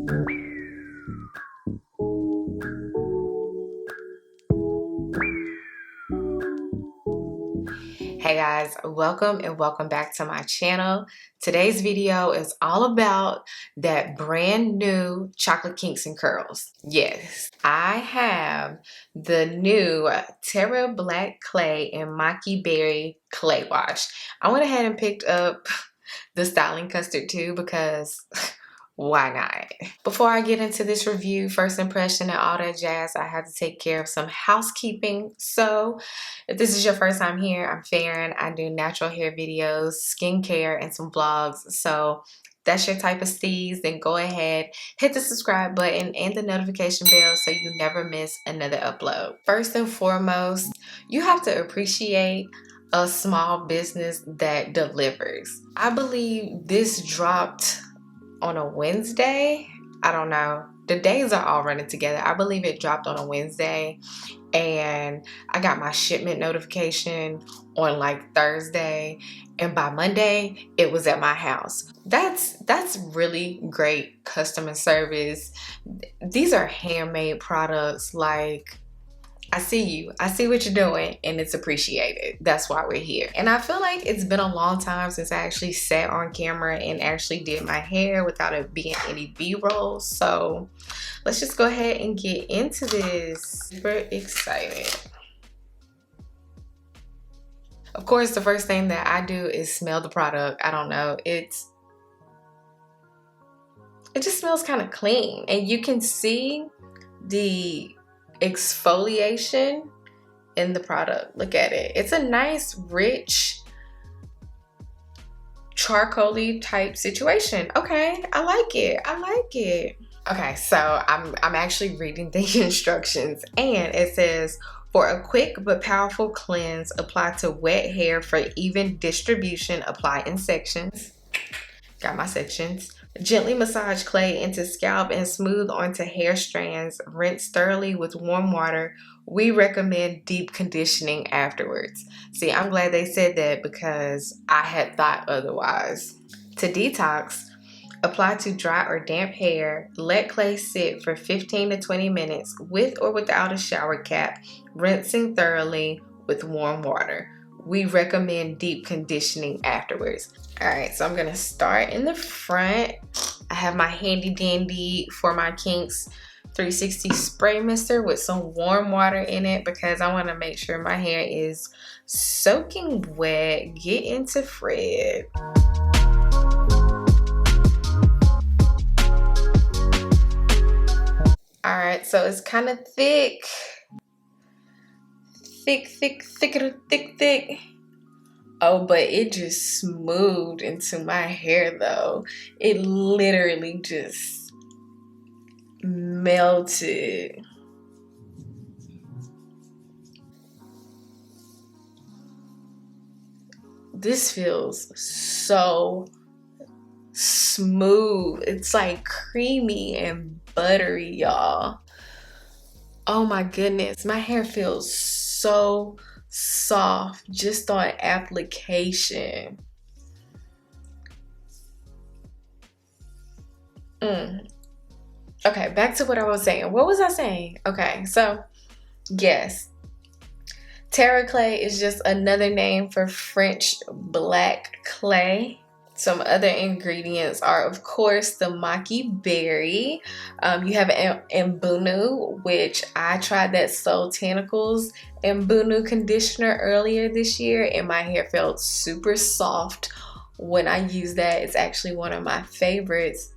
Hey guys, welcome and welcome back to my channel. Today's video is all about that brand new chocolate kinks and curls. Yes, I have the new Terra black clay and Maqui Berry clay wash. I went ahead and picked up the styling custard too because why not? Before I get into this review, first impression and all that jazz, I have to take care of some housekeeping. So if this is your first time here, I'm Faren. I do natural hair videos, skincare, and some vlogs. So if that's your type of steez, then go ahead, hit the subscribe button and the notification bell so you never miss another upload. First and foremost, you have to appreciate a small business that delivers. I believe this dropped on a Wednesday. I don't know. The days are all running together. I believe it dropped on a Wednesday and I got my shipment notification on like Thursday, and by Monday it was at my house. That's really great customer service. These are handmade products. Like, I see you. I see what you're doing and it's appreciated. That's why we're here. And I feel like it's been a long time since I actually sat on camera and actually did my hair without it being any B-roll. So let's just go ahead and get into this. Super excited. Of course, the first thing that I do is smell the product. I don't know. It just smells kind of clean. And you can see the exfoliation in the product. Look at it. It's a nice, rich, charcoaly type situation. Okay, I like it. I like it. Okay, so I'm actually reading the instructions and it says, for a quick but powerful cleanse, apply to wet hair for even distribution, apply in sections. Got my sections. Gently massage clay into scalp and smooth onto hair strands. Rinse thoroughly with warm water. We recommend deep conditioning afterwards. See, I'm glad they said that because I had thought otherwise. To detox, apply to dry or damp hair. Let clay sit for 15 to 20 minutes with or without a shower cap, rinsing thoroughly with warm water. We recommend deep conditioning afterwards. All right, so I'm gonna start in the front. I have my handy dandy For My Kinks 360 spray mister with some warm water in it because I wanna make sure my hair is soaking wet. Get into Fred. All right, so it's kind of thick. Thick. Oh, but it just smoothed into my hair though. It literally just melted. This feels so smooth. It's like creamy and buttery, y'all. Oh my goodness, my hair feels so soft just on application. Okay, back to what I was saying. What was I saying? Okay, so yes, Terra clay is just another name for French black clay. Some other ingredients are, of course, the Maqui Berry. You have Mbunu, which I tried that Soul Tentacles Mbunu conditioner earlier this year, and my hair felt super soft when I used that. It's actually one of my favorites.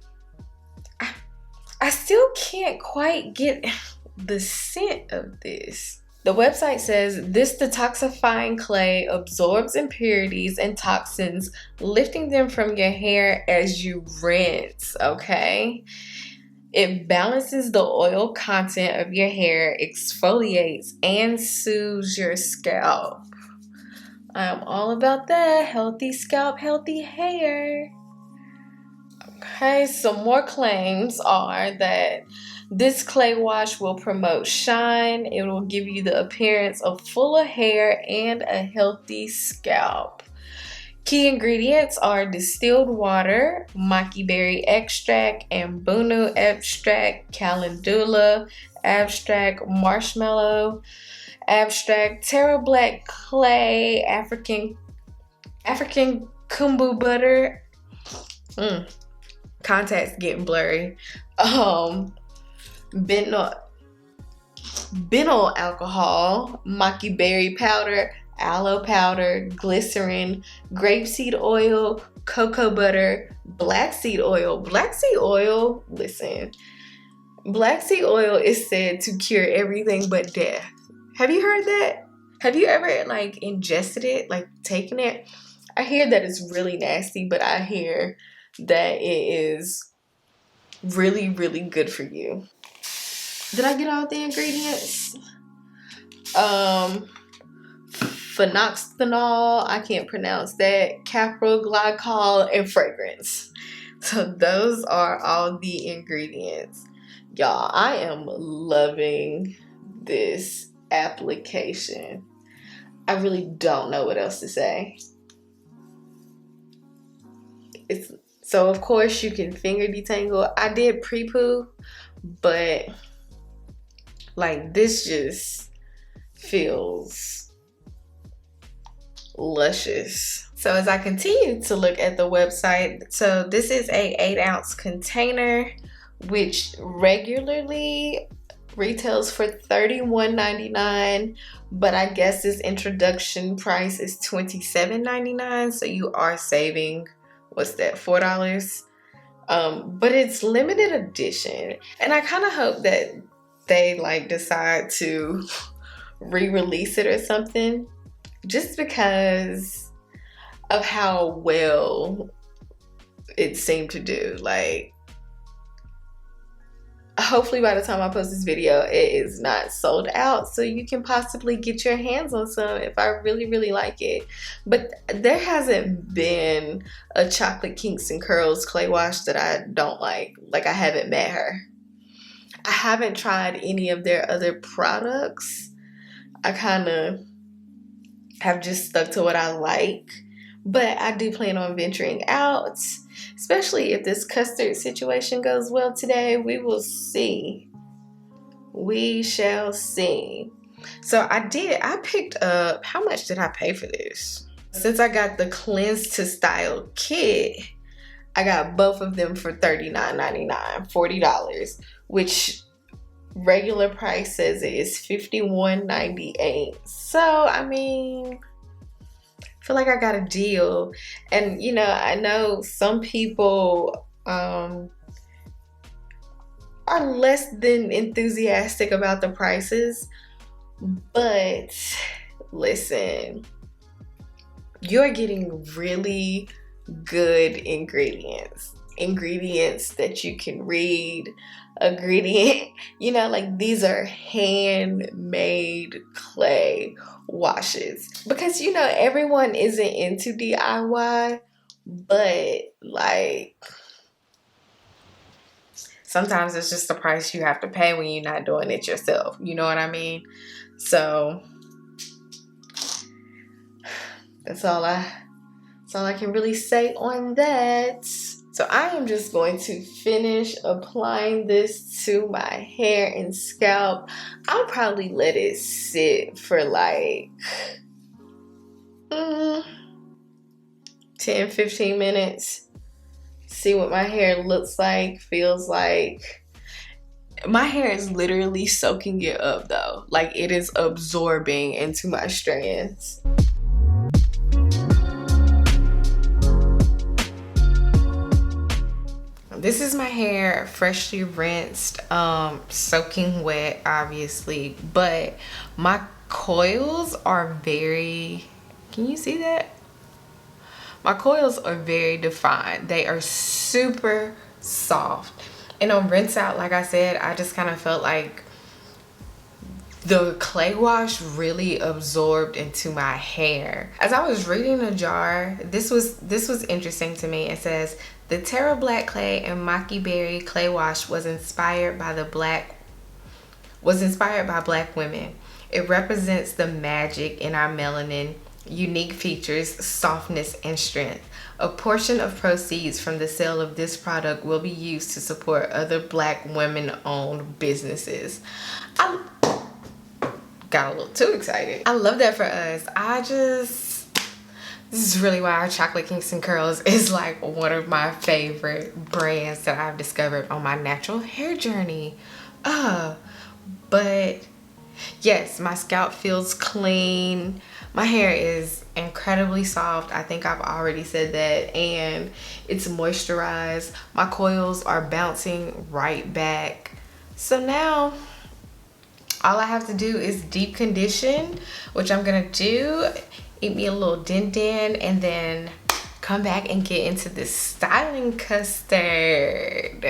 I still can't quite get the scent of this. The website says this detoxifying clay absorbs impurities and toxins, lifting them from your hair as you rinse, okay? It balances the oil content of your hair, exfoliates, and soothes your scalp. I'm all about that. Healthy scalp, healthy hair. Okay, some more claims are that this clay wash will promote shine. It will give you the appearance of fuller hair and a healthy scalp. Key ingredients are distilled water, Maqui Berry extract, and Bunu extract, calendula abstract, marshmallow abstract, Terra black clay, African kumbu butter. Contacts getting blurry. Benzyl alcohol, Maqui Berry powder, aloe powder, glycerin, grapeseed oil, cocoa butter, black seed oil. Black seed oil, listen, black seed oil is said to cure everything but death. Have you heard that? Have you ever like ingested it, like taken it? I hear that it's really nasty, but I hear that it is really, really good for you. Did I get all the ingredients? Phenoxyethanol, I can't pronounce that, caprol glycol, and fragrance. So those are all the ingredients. Y'all, I am loving this application. I really don't know what else to say. So of course you can finger detangle. I did pre-poo, but like this just feels luscious. So as I continue to look at the website, so this is a 8-ounce container, which regularly retails for $31.99, but I guess this introduction price is $27.99, so you are saving, what's that, $4? But it's limited edition, and I kind of hope that they like decide to re-release it or something, just because of how well it seemed to do. Like, hopefully by the time I post this video, it is not sold out, so you can possibly get your hands on some if I really, really like it. But there hasn't been a chocolate Kinks and Curls clay wash that I don't like. Like, I haven't met her. I haven't tried any of their other products. I kind of have just stuck to what I like, but I do plan on venturing out, especially if this custard situation goes well today. We will see. We shall see. So I picked up, how much did I pay for this? Since I got the Cleanse to Style kit, I got both of them for $39.99, $40, which regular price says it is $51.98. So, I mean, I feel like I got a deal. And, you know, I know some people are less than enthusiastic about the prices, but listen, you're getting really good ingredients that you can read. You know, like, these are handmade clay washes, because, you know, everyone isn't into DIY, but like, sometimes it's just the price you have to pay when you're not doing it yourself. You know what I mean? So that's all I can really say on that. So I am just going to finish applying this to my hair and scalp. I'll probably let it sit for like 10-15 minutes. See what my hair looks like, feels like. My hair is literally soaking it up though. Like, it is absorbing into my strands. This is my hair, freshly rinsed, soaking wet, obviously, but my coils are very, can you see that? My coils are very defined. They are super soft. And on rinse out, like I said, I just kind of felt like the clay wash really absorbed into my hair. As I was reading the jar, this was interesting to me. It says, the Terra Black Clay and Maqui Berry Clay Wash was inspired by black women. It represents the magic in our melanin Unique features, softness, and strength. A portion of proceeds from the sale of this product will be used to support other Black women-owned businesses. I got a little too excited. I love that for us. This is really why our Chocolate Kinks and Curls is like one of my favorite brands that I've discovered on my natural hair journey. But yes, my scalp feels clean. My hair is incredibly soft. I think I've already said that. And it's moisturized. My coils are bouncing right back. So now all I have to do is deep condition, which I'm gonna do. Eat me a little din-din and then come back and get into this styling custard.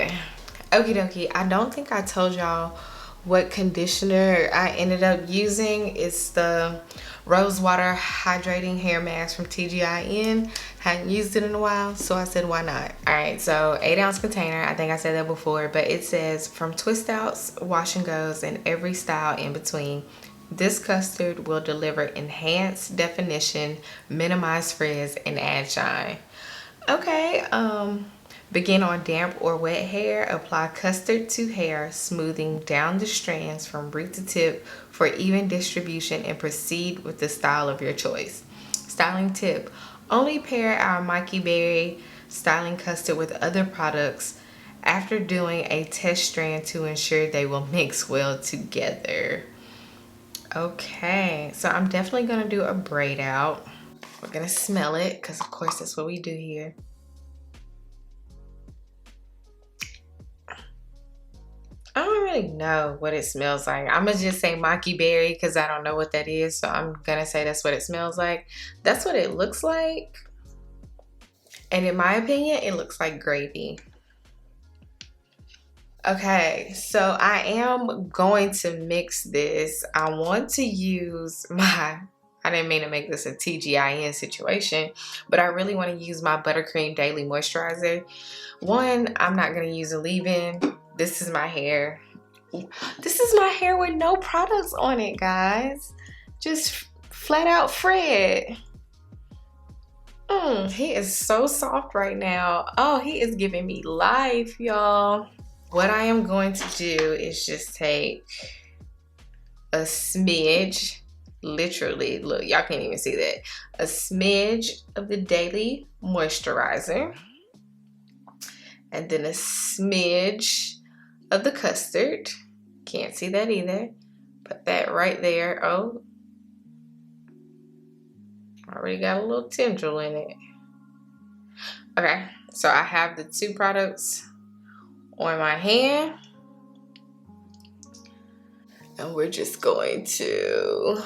Okie dokie, I don't think I told y'all what conditioner I ended up using. It's the Rose Water Hydrating Hair Mask from TGIN. Hadn't used it in a while, so I said, why not? All right, so 8-ounce container. I think I said that before, but it says from twist outs, wash and goes, and every style in between. This custard will deliver enhanced definition, minimize frizz, and add shine. Okay, begin on damp or wet hair. Apply custard to hair, smoothing down the strands from root to tip for even distribution, and proceed with the style of your choice. Styling tip: only pair our Maqui Berry styling custard with other products after doing a test strand to ensure they will mix well together. Okay, so I'm definitely gonna do a braid out. We're gonna smell it because of course that's what we do here. I don't really know what it smells like. I'm gonna just say Maqui Berry because I don't know what that is, so I'm gonna say that's what it smells like. That's what it looks like, and in my opinion it looks like gravy. Okay, so I am going to mix this. I want to use I didn't mean to make this a TGIN situation, but I really want to use my Buttercream Daily Moisturizer. One, I'm not going to use a leave-in. This is my hair. This is my hair with no products on it, guys. Just flat out Fred. He is so soft right now. Oh, he is giving me life, y'all. What I am going to do is just take a smidge, literally, look, y'all can't even see that, a smidge of the Daily Moisturizer, and then a smidge of the custard. Can't see that either. Put that right there. Oh, already got a little tendril in it. Okay, so I have the two products on my hand, and we're just going to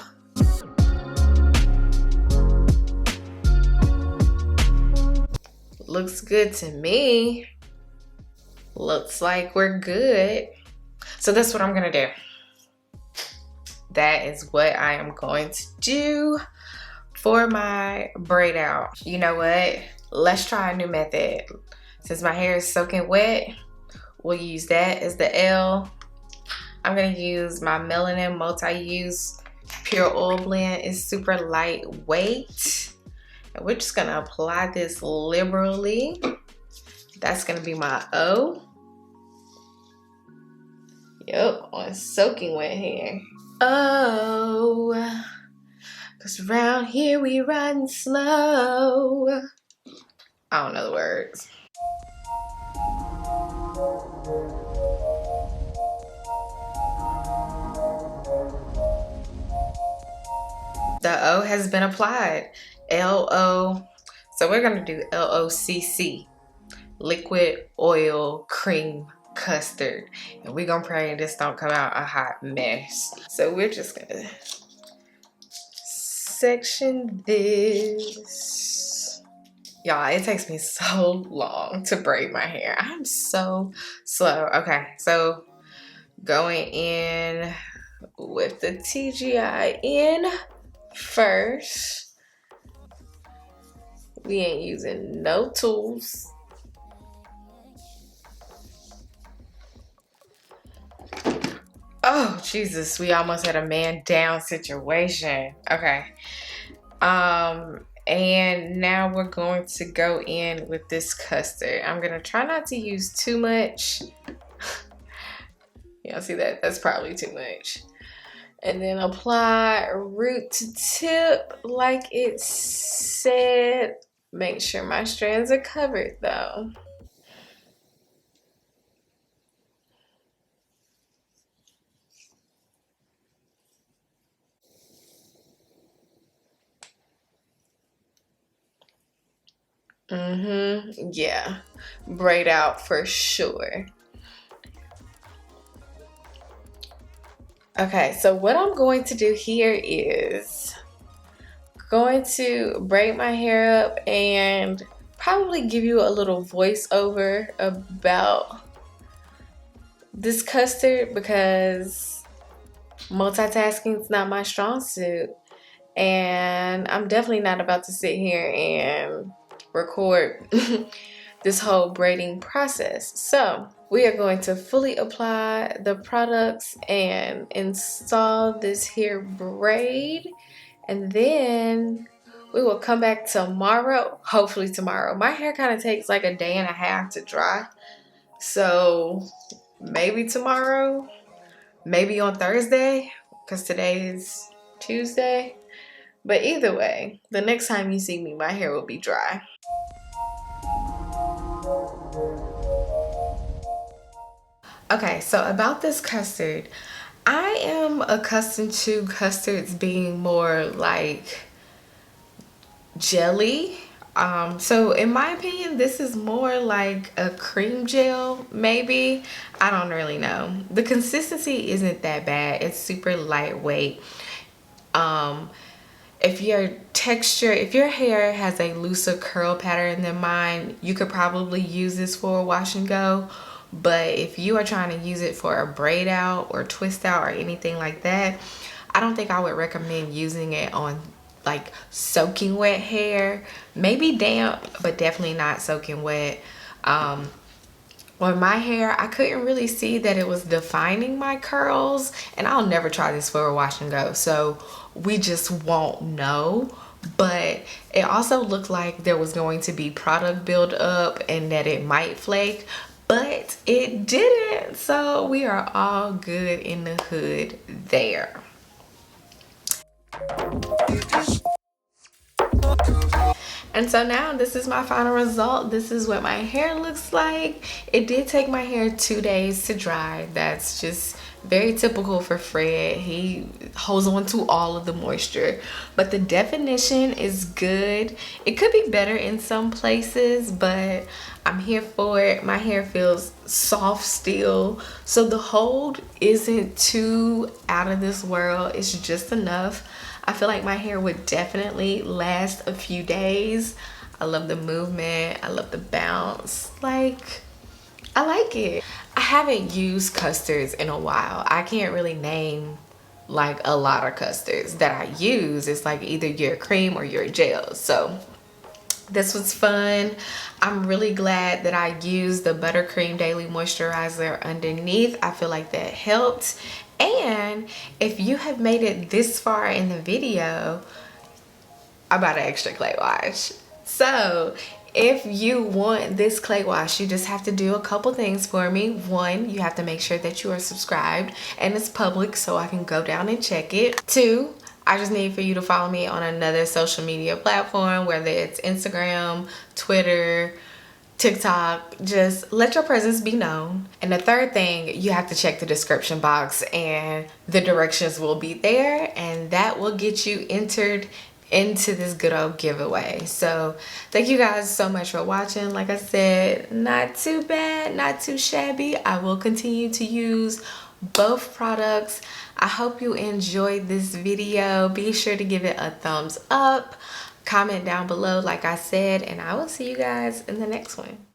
looks good to me. Looks like we're good. So that's what I'm gonna do. That is what I am going to do for my braid out. You know what? Let's try a new method. Since my hair is soaking wet, we'll use that as the L. I'm gonna use my Melanin Multi-Use Pure Oil Blend. It's super lightweight. And we're just gonna apply this liberally. That's gonna be my O. Yep, on soaking wet hair. Oh, cause around here we run slow. I don't know the words. The O has been applied. L-O. So we're gonna do L-O-C-C. Liquid Oil Cream Custard. And we're gonna pray this don't come out a hot mess. So we're just gonna section this. Y'all, it takes me so long to braid my hair. I'm so slow. Okay, so going in with the TGIN first. We ain't using no tools. Oh, Jesus, we almost had a man down situation. Okay, And now we're going to go in with this custard. I'm gonna try not to use too much. Y'all see that? That's probably too much. And then apply root to tip like it said. Make sure my strands are covered though. Yeah, braid out for sure. Okay, so what I'm going to do here is going to braid my hair up and probably give you a little voiceover about this custard because multitasking is not my strong suit. And I'm definitely not about to sit here and record this whole braiding process. So we are going to fully apply the products and install this hair braid, and then we will come back tomorrow, hopefully tomorrow. My hair kind of takes like a day and a half to dry, so maybe tomorrow, maybe on Thursday, because today is Tuesday. But either way, the next time you see me, my hair will be dry. Okay, so about this custard, I am accustomed to custards being more like jelly. So in my opinion, this is more like a cream gel, maybe. I don't really know. The consistency isn't that bad. It's super lightweight. If your hair has a looser curl pattern than mine, you could probably use this for a wash and go. But if you are trying to use it for a braid out or twist out or anything like that, I don't think I would recommend using it on like soaking wet hair. Maybe damp, but definitely not soaking wet. On my hair, I couldn't really see that it was defining my curls, and I'll never try this for a wash and go, so we just won't know. But it also looked like there was going to be product buildup and that it might flake, but it didn't, so we are all good in the hood there. And so now this is my final result. This is what my hair looks like. It did take my hair 2 days to dry. That's just very typical for Fred. He holds on to all of the moisture, but the definition is good. It could be better in some places, but I'm here for it. My hair feels soft still, so the hold isn't too out of this world. It's just enough. I feel like my hair would definitely last a few days. I love the movement. I love the bounce. Like, I like it. I haven't used custards in a while. I can't really name like a lot of custards that I use. It's like either you're a cream or you're a gel. So this was fun. I'm really glad that I used the buttercream daily moisturizer underneath. I feel like that helped. And if you have made it this far in the video, I bought an extra clay wash. So if you want this clay wash, you just have to do a couple things for me. One, you have to make sure that you are subscribed and it's public so I can go down and check it. Two, I just need for you to follow me on another social media platform, whether it's Instagram, Twitter, TikTok. Just let your presence be known. And the third thing, you have to check the description box and the directions will be there, and that will get you entered into this good old giveaway. So thank you guys so much for watching. Like I said, not too bad, not too shabby. I will continue to use both products. I hope you enjoyed this video. Be sure to give it a thumbs up, comment down below like I said, and I will see you guys in the next one.